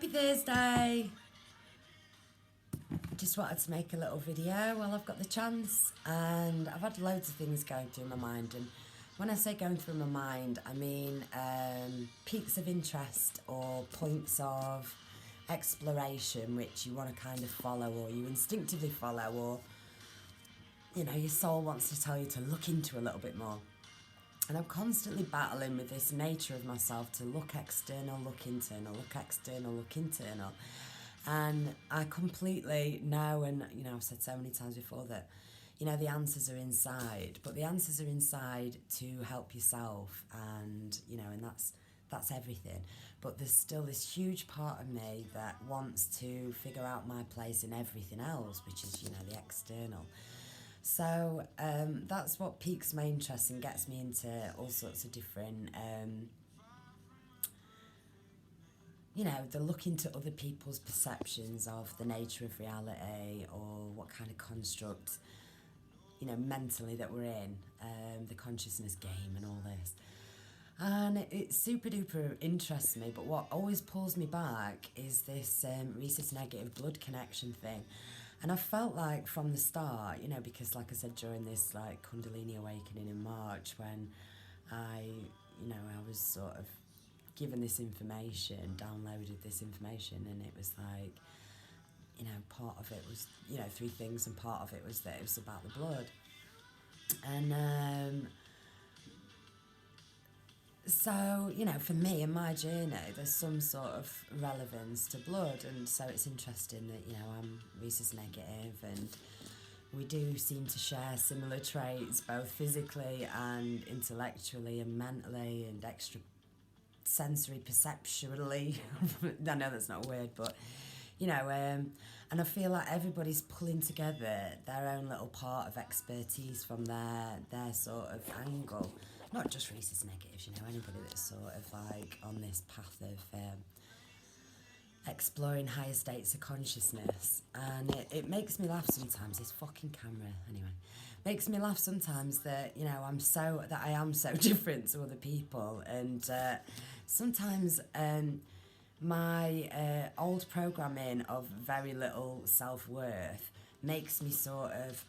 Happy Thursday! Just wanted to make a little video while I've got the chance, and I've had loads of things going through my mind, and when I say going through my mind, I mean peaks of interest or points of exploration which you want to kind of follow, or you instinctively follow, or you know, your soul wants to tell you to look into a little bit more. And I'm constantly battling with this nature of myself to look external, look internal, look external, look internal. And I completely know, and you know, I've said so many times before that, you know, the answers are inside, but the answers are inside to help yourself, and you know, and that's everything. But there's still this huge part of me that wants to figure out my place in everything else, which is, you know, the external. So that's what piques my interest and gets me into all sorts of different, you know, the look into other people's perceptions of the nature of reality, or what kind of construct, you know, mentally that we're in, the consciousness game and all this. And it super duper interests me, but what always pulls me back is this rhesus negative blood connection thing. And I felt like from the start, you know, because like I said, during this like Kundalini awakening in March, when I was sort of given this information, downloaded this information, and it was like, you know, part of it was, you know, 3 things, and part of it was that it was about the blood. And so, you know, for me in my journey, there's some sort of relevance to blood, and so it's interesting that, you know, I'm rhesus negative, and we do seem to share similar traits, both physically and intellectually and mentally and extrasensory perceptually. I know that's not a word, but, you know, and I feel like everybody's pulling together their own little part of expertise from their sort of angle. Not just rhesus negatives, you know, anybody that's sort of like on this path of exploring higher states of consciousness. And it makes me laugh sometimes, this fucking camera, anyway. Makes me laugh sometimes that, you know, I am so different to other people. And sometimes my old programming of very little self-worth makes me sort of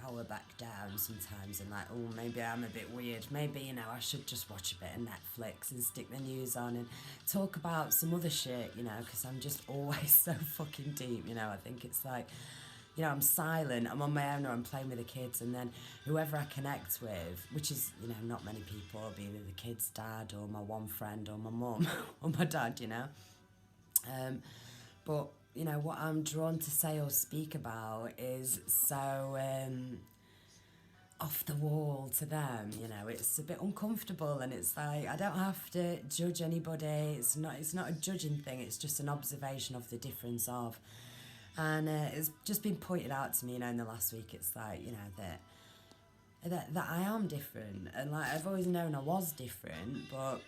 cower back down sometimes, and like, oh, maybe I'm a bit weird, maybe, you know, I should just watch a bit of Netflix and stick the news on and talk about some other shit, you know, because I'm just always so fucking deep, you know. I think it's like, you know, I'm silent, I'm on my own, or I'm playing with the kids, and then whoever I connect with, which is, you know, not many people, it'll be either the kid's dad or my one friend or my mum or my dad, you know. But you know, what I'm drawn to say or speak about is so off the wall to them, you know. It's a bit uncomfortable, and it's like, I don't have to judge anybody. It's not a judging thing, it's just an observation of the difference of. And it's just been pointed out to me, you know, in the last week. It's like, you know, that I am different, and like, I've always known I was different, but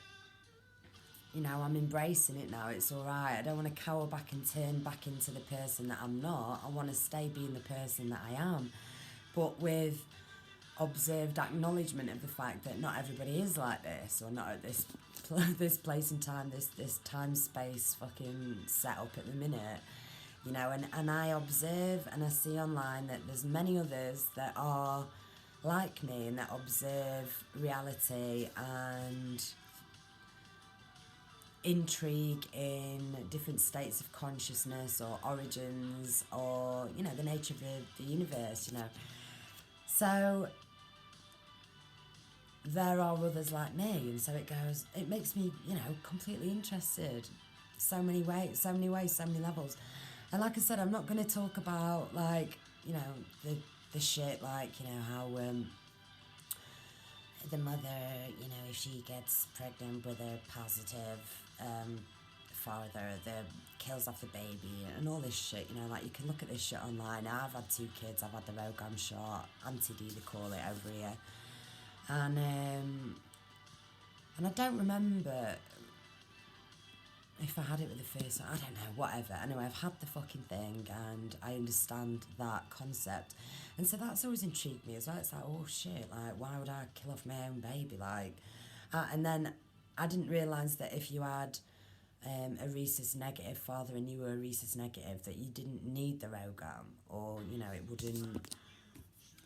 you know, I'm embracing it now. It's all right. I don't want to cower back and turn back into the person that I'm not. I want to stay being the person that I am, but with observed acknowledgement of the fact that not everybody is like this, or not at this place in time, this time space fucking set up at the minute, you know. And I observe, and I see online that there's many others that are like me, and that observe reality and intrigue in different states of consciousness or origins, or, you know, the nature of the universe, you know. So there are others like me, and so it makes me, you know, completely interested. So many ways, so many levels. And like I said, I'm not going to talk about, like, you know, the shit, like, you know, how the mother, you know, if she gets pregnant with a positive father, kills off the baby, and all this shit, you know. Like, you can look at this shit online. I've had 2 kids, I've had the Rogam shot, anti-D they call it over here, and I don't remember if I had it with the first one, I don't know, whatever. Anyway, I've had the fucking thing, and I understand that concept. And so that's always intrigued me as well. It's like, oh shit, like, why would I kill off my own baby? Like, and then I didn't realise that if you had a rhesus negative father and you were a rhesus negative, that you didn't need the rogam, or, you know, it wouldn't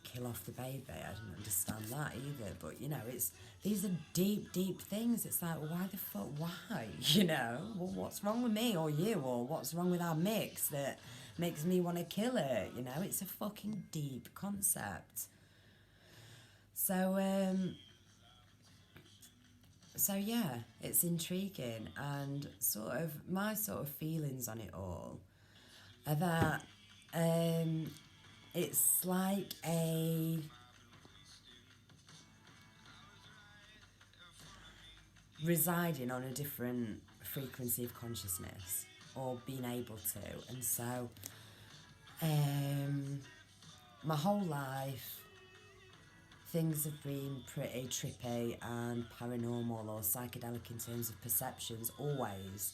kill off the baby. I didn't understand that either. But, you know, these are deep, deep things. It's like, why the fuck, why? You know, well, what's wrong with me or you, or what's wrong with our mix that makes me want to kill it? You know, it's a fucking deep concept. So yeah, it's intriguing, and sort of my sort of feelings on it all are that it's like a residing on a different frequency of consciousness, or being able to. And so my whole life things have been pretty trippy and paranormal or psychedelic in terms of perceptions, always.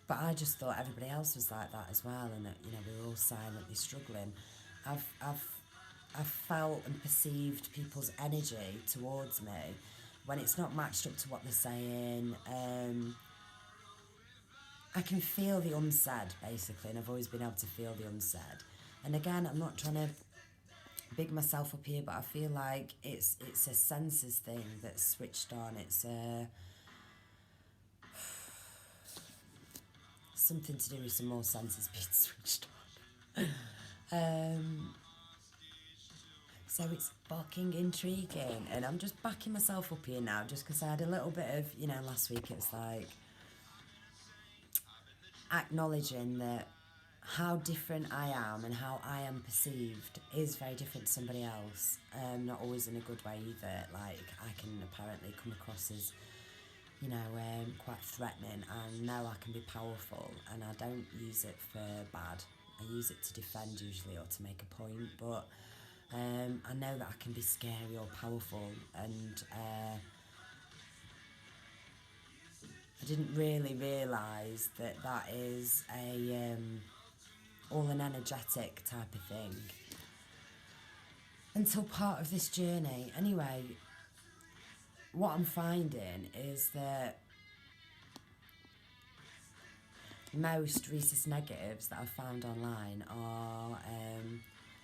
But I just thought everybody else was like that as well, and that, you know, we were all silently struggling. I've felt and perceived people's energy towards me when it's not matched up to what they're saying. I can feel the unsaid, basically, and I've always been able to feel the unsaid. And again, I'm not trying to big myself up here, but I feel like it's a senses thing that's switched on. It's something to do with some more senses being switched on. So it's fucking intriguing, and I'm just backing myself up here now, just because I had a little bit of, you know, last week. It's like acknowledging that how different I am and how I am perceived is very different to somebody else. Not always in a good way either. Like, I can apparently come across as, you know, quite threatening, and know I can be powerful, and I don't use it for bad. I use it to defend usually, or to make a point, but I know that I can be scary or powerful, and I didn't really realise that that is all an energetic type of thing until part of this journey. Anyway, what I'm finding is that most rhesus negatives that I've found online are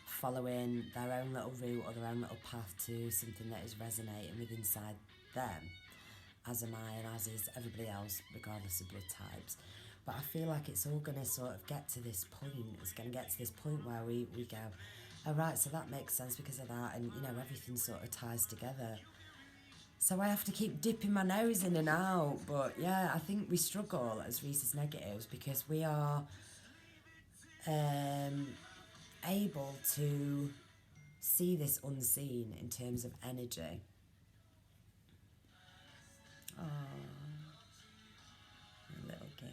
following their own little route or their own little path to something that is resonating with inside them, as am I, and as is everybody else, regardless of blood types. But I feel like it's all going to sort of get to this point. It's going to get to this point where we go, oh right, so that makes sense because of that, and, you know, everything sort of ties together. So I have to keep dipping my nose in and out. But yeah, I think we struggle as rhesus negatives because we are able to see this unseen in terms of energy. Oh, little girl.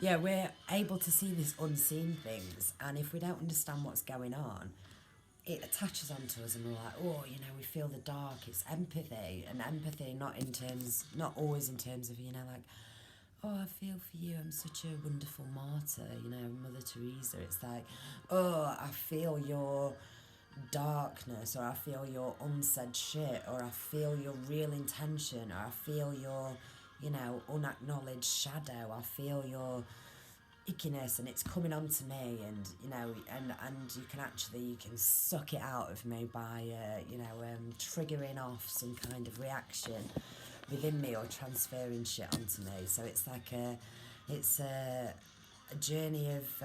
Yeah, we're able to see these unseen things, and if we don't understand what's going on, it attaches onto us, and we're like, oh, you know, we feel the dark. It's empathy, and empathy not always in terms of, you know, like, oh, I feel for you, I'm such a wonderful martyr, you know, Mother Teresa. It's like, oh, I feel your darkness, or I feel your unsaid shit, or I feel your real intention, or I feel your, you know, unacknowledged shadow. I feel your ickiness, and it's coming on to me, and, you know, and you can suck it out of me by, you know, triggering off some kind of reaction within me, or transferring shit onto me. So it's like a journey of,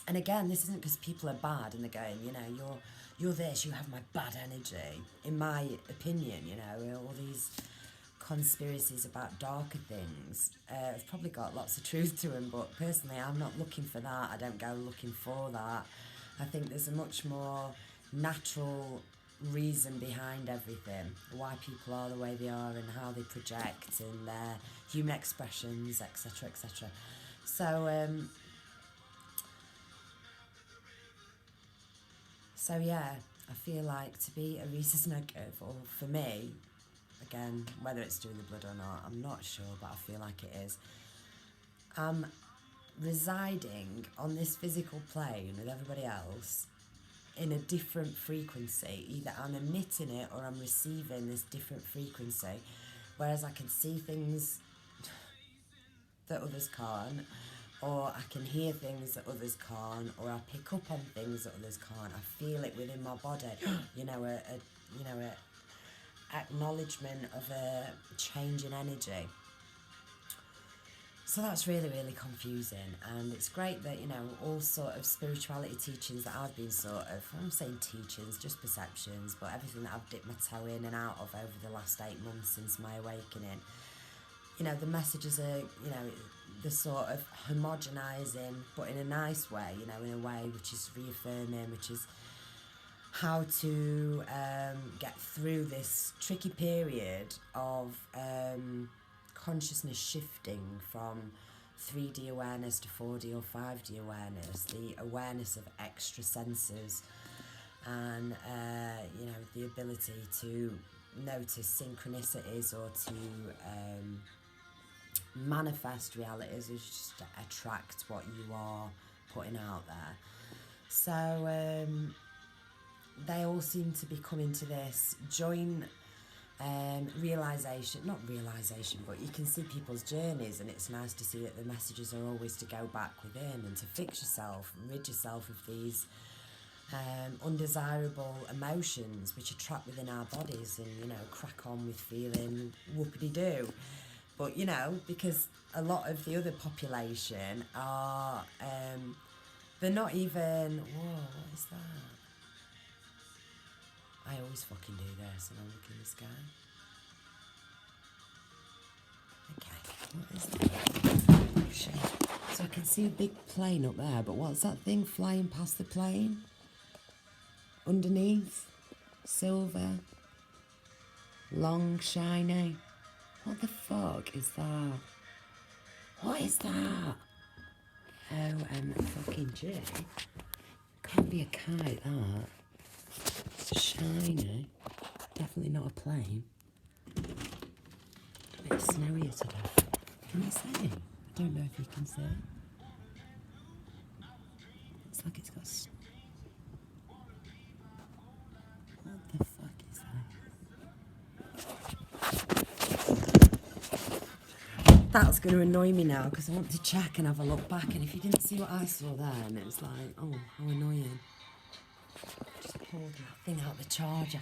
and again, this isn't because people are bad and they're going, you know, you're this, you have my bad energy. In my opinion, you know, all these conspiracies about darker things have probably got lots of truth to them, but personally I'm not looking for that. I don't go looking for that. I think there's a much more natural reason behind everything, why people are the way they are and how they project and their human expressions, etc, etc. So yeah, I feel like to be a rhesus negative, or for me, again, whether it's doing the blood or not, I'm not sure, but I feel like it is. I'm residing on this physical plane with everybody else in a different frequency. Either I'm emitting it or I'm receiving this different frequency. Whereas I can see things that others can't, or I can hear things that others can't, or I pick up on things that others can't. I feel it within my body. A acknowledgement of a change in energy. So that's really, really confusing, and it's great that, all sort of spirituality teachings that I've been I'm saying teachings, just perceptions, but everything that I've dipped my toe in and out of over the last 8 months since my awakening, the messages are, they're sort of homogenising, but in a nice way, in a way which is reaffirming, which is how to get through this tricky period of consciousness shifting from 3D awareness to 4D or 5D awareness, the awareness of extra senses, and the ability to notice synchronicities or to manifest realities, is just to attract what you are putting out there. So they all seem to be coming to this joint not realisation, but you can see people's journeys, and it's nice to see that the messages are always to go back within and to fix yourself, rid yourself of these undesirable emotions which are trapped within our bodies, and crack on with feeling whoopity-doo. But because a lot of the other population are they're not even, whoa, what is that? I always fucking do this, and I'm looking at the sky. Okay, what is that? Shit. So I can see a big plane up there, but what's that thing flying past the plane? Underneath? Silver? Long, shiny? What the fuck is that? What is that? OMG. Can't be a kite, that. Shiny. Definitely not a plane. A bit snowier today. Can you see? I don't know if you can see. It's like it's got... What the fuck is that? That's going to annoy me now, because I want to check and have a look back, and if you didn't see what I saw there, and it was like, oh, how annoying. Pulled that thing out the charger.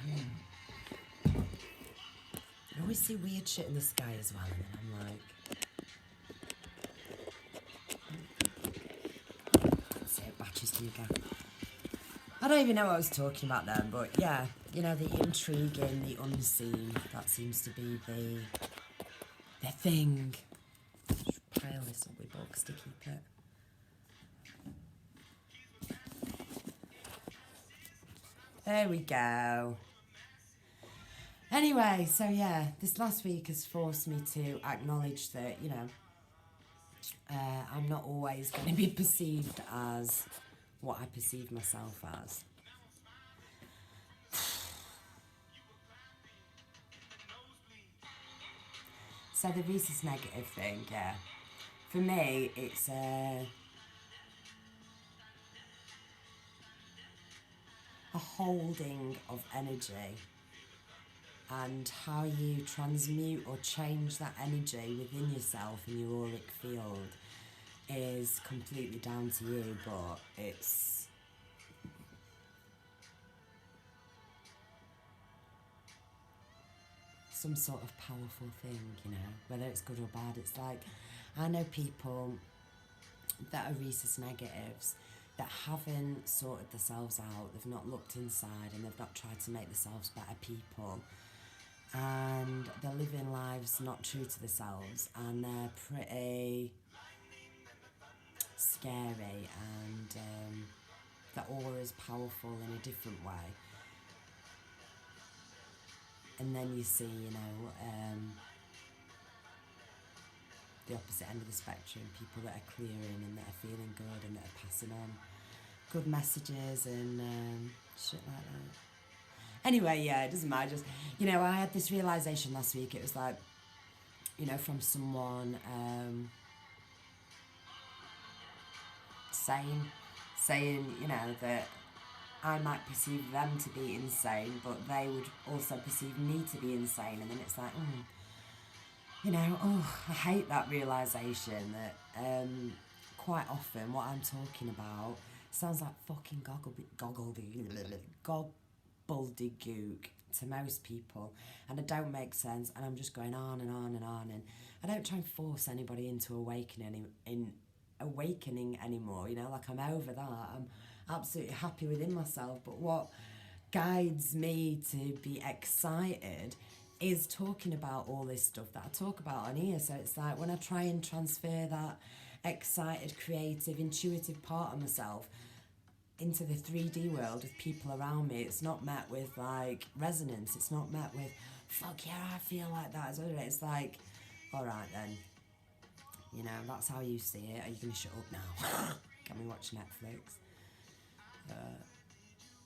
I always see weird shit in the sky as well, and then I'm like, let's see if batteries do go. I don't even know what I was talking about then, but yeah, the intriguing, the unseen, that seems to be the thing. Just pile this up with books to keep it. There we go. Anyway, so yeah, this last week has forced me to acknowledge that, I'm not always going to be perceived as what I perceive myself as. So the rhesus negative thing, yeah. For me, it's a holding of energy, and how you transmute or change that energy within yourself in your auric field is completely down to you, but it's some sort of powerful thing, whether it's good or bad. It's like, I know people that are rhesus negatives that haven't sorted themselves out, they've not looked inside, and they've not tried to make themselves better people, and they're living lives not true to themselves, and they're pretty scary, and the aura is powerful in a different way. And then you see, the opposite end of the spectrum, people that are clearing and that are feeling good and that are passing on good messages and shit like that. Anyway, yeah, it doesn't matter. Just, I had this realisation last week. It was like, from someone saying, that I might perceive them to be insane, but they would also perceive me to be insane, and then it's like, I hate that realisation that quite often what I'm talking about sounds like fucking gobbledygook to most people, and it don't make sense, and I'm just going on and on and on, and I don't try and force anybody into awakening anymore, like I'm over that. I'm absolutely happy within myself, but what guides me to be excited is talking about all this stuff that I talk about on here. So it's like when I try and transfer that excited, creative, intuitive part of myself into the 3D world with people around me, it's not met with like resonance. It's not met with, fuck yeah, I feel like that. It's like, all right then, that's how you see it. Are you going to shut up now? Can we watch Netflix?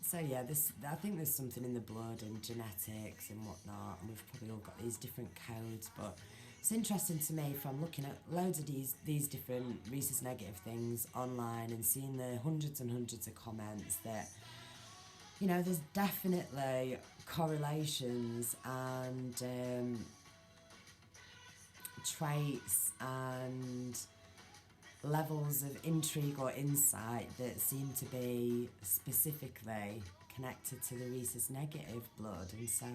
So yeah, I think there's something in the blood and genetics and whatnot, and we've probably all got these different codes, but it's interesting to me from looking at loads of these different rhesus negative things online and seeing the hundreds and hundreds of comments that, there's definitely correlations and traits and levels of intrigue or insight that seem to be specifically connected to the rhesus negative blood. And so,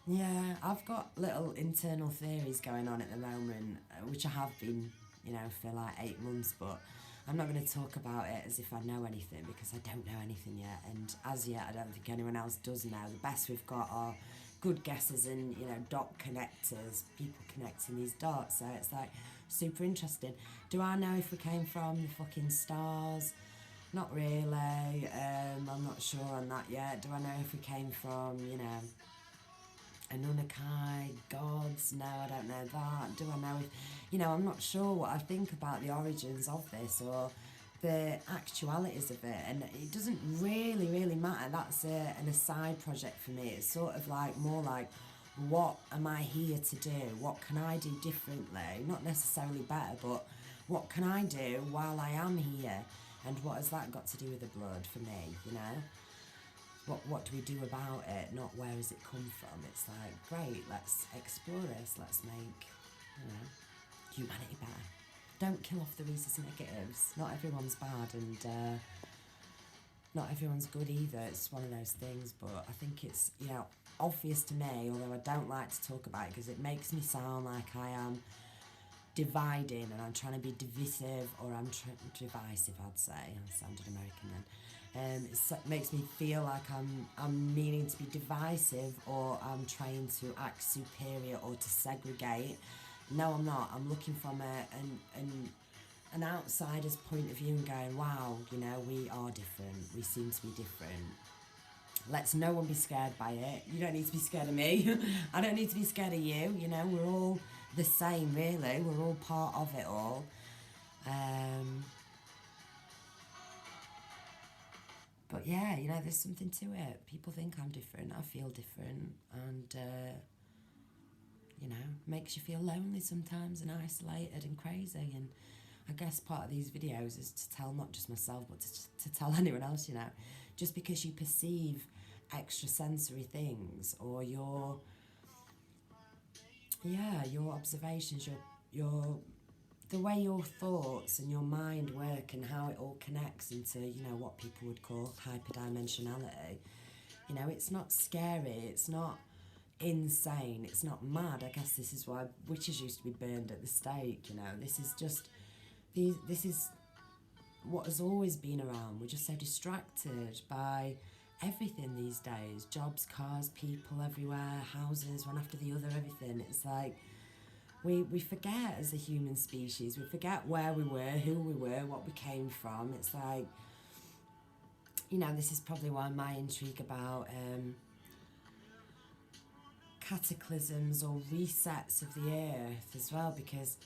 yeah, I've got little internal theories going on at the moment, which I have been, for like 8 months, but I'm not going to talk about it as if I know anything, because I don't know anything yet, and as yet I don't think anyone else does know. The best we've got are good guesses and, dot connectors, people connecting these dots. So it's like super interesting. Do I know if we came from the fucking stars? Not really. I'm not sure on that yet. Do I know if we came from, Annunaki, gods? No, I don't know that. Do I know if, I'm not sure what I think about the origins of this or the actualities of it, and it doesn't really matter. That's an aside project for me. It's sort of like more like, what am I here to do? What can I do differently? Not necessarily better, but what can I do while I am here? And what has that got to do with the blood for me, What do we do about it? Not where has it come from? It's like, great, let's explore this. Let's make, humanity better. Don't kill off the rhesus negatives. Not everyone's bad, and not everyone's good either. It's one of those things, but I think it's, obvious to me, although I don't like to talk about it because it makes me sound like I am dividing and I'm trying to be divisive, or I'm divisive, I'd say. I sounded American then. It makes me feel like I'm meaning to be divisive, or I'm trying to act superior or to segregate. No, I'm not. I'm looking from an outsider's point of view and going, wow, we are different. We seem to be different. Let's no one be scared by it. You don't need to be scared of me. I don't need to be scared of you. We're all the same, really. We're all part of it all. But yeah, there's something to it. People think I'm different. I feel different. And, makes you feel lonely sometimes and isolated and crazy. And I guess part of these videos is to tell not just myself, but to tell anyone else, just because you perceive extrasensory things, or your observations, the way your thoughts and your mind work and how it all connects into, what people would call hyperdimensionality. It's not scary, it's not insane, it's not mad. I guess this is why witches used to be burned at the stake, This is just, this is what has always been around. We're just so distracted by everything these days. Jobs, cars, people everywhere, houses, one after the other, everything. It's like, we forget as a human species. We forget where we were, who we were, what we came from. It's like, this is probably why my intrigue about cataclysms or resets of the earth as well, because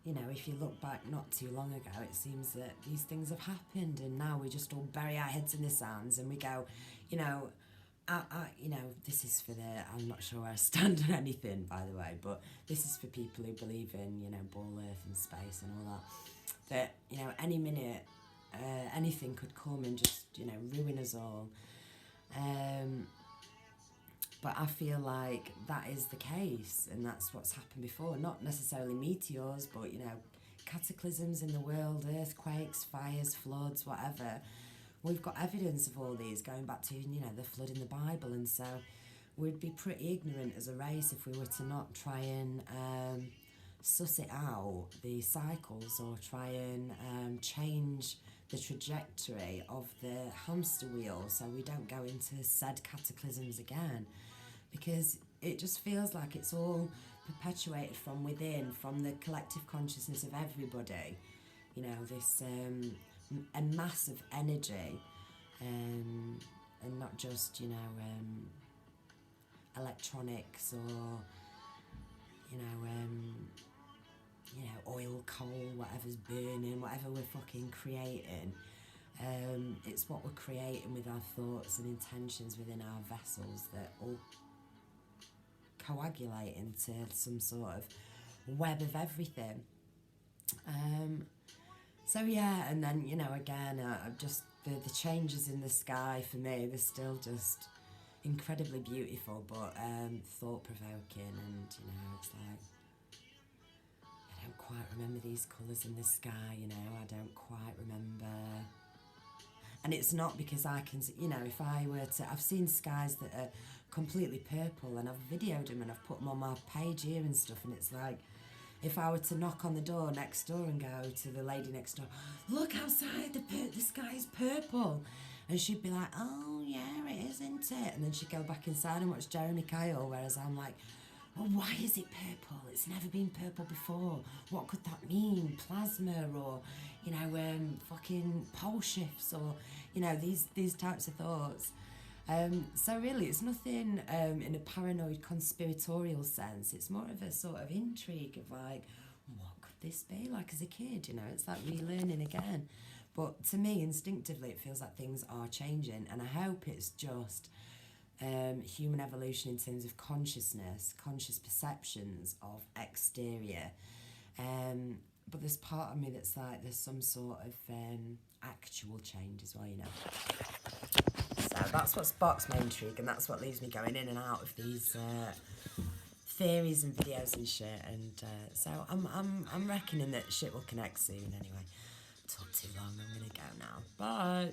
if you look back not too long ago, it seems that these things have happened, and now we just all bury our heads in the sands and we go, this is for I'm not sure where I stand on anything, by the way, but this is for people who believe in, ball earth and space and all that, any minute anything could come and just, you know, ruin us all. But I feel like that is the case, and that's what's happened before. Not necessarily meteors, but, you know, cataclysms in the world, earthquakes, fires, floods, whatever. We've got evidence of all these going back to, you know, the flood in the Bible, and so we'd be pretty ignorant as a race if we were to not try and suss it out, the cycles, or try and change the trajectory of the hamster wheel so we don't go into said cataclysms again. Because it just feels like it's all perpetuated from within, from the collective consciousness of everybody. You know, this a mass of energy, and not just, you know, electronics or, you know, oil, coal, whatever's burning, whatever we're fucking creating. It's what we're creating with our thoughts and intentions within our vessels that all coagulate into some sort of web of everything. So yeah, and then, you know, again, just the changes in the sky for me, they're still just incredibly beautiful, but thought-provoking, and, you know, it's like, I don't quite remember these colours in the sky, you know, I don't quite remember. And it's not because I can, you know, if I were to, I've seen skies that are completely purple, and I've videoed them and I've put them on my page here and stuff, and it's like, if I were to knock on the door next door and go to the lady next door, look outside, the sky is purple. And she'd be like, oh yeah, it is, isn't it? And then she'd go back inside and watch Jeremy Kyle, whereas I'm like, well, why is it purple? It's never been purple before. What could that mean? Plasma, or, you know, fucking pole shifts, or, you know, these types of thoughts. So really, it's nothing in a paranoid conspiratorial sense. It's more of a sort of intrigue of like, what could this be? Like as a kid, you know, it's like relearning again. But to me, instinctively, it feels like things are changing, and I hope it's just human evolution in terms of consciousness, conscious perceptions of exterior. But there's part of me that's like, there's some sort of actual change as well, you know. So that's what sparks my intrigue, and that's what leaves me going in and out of these theories and videos and shit. And so I'm reckoning that shit will connect soon. Anyway, talk too long. I'm gonna go now. Bye.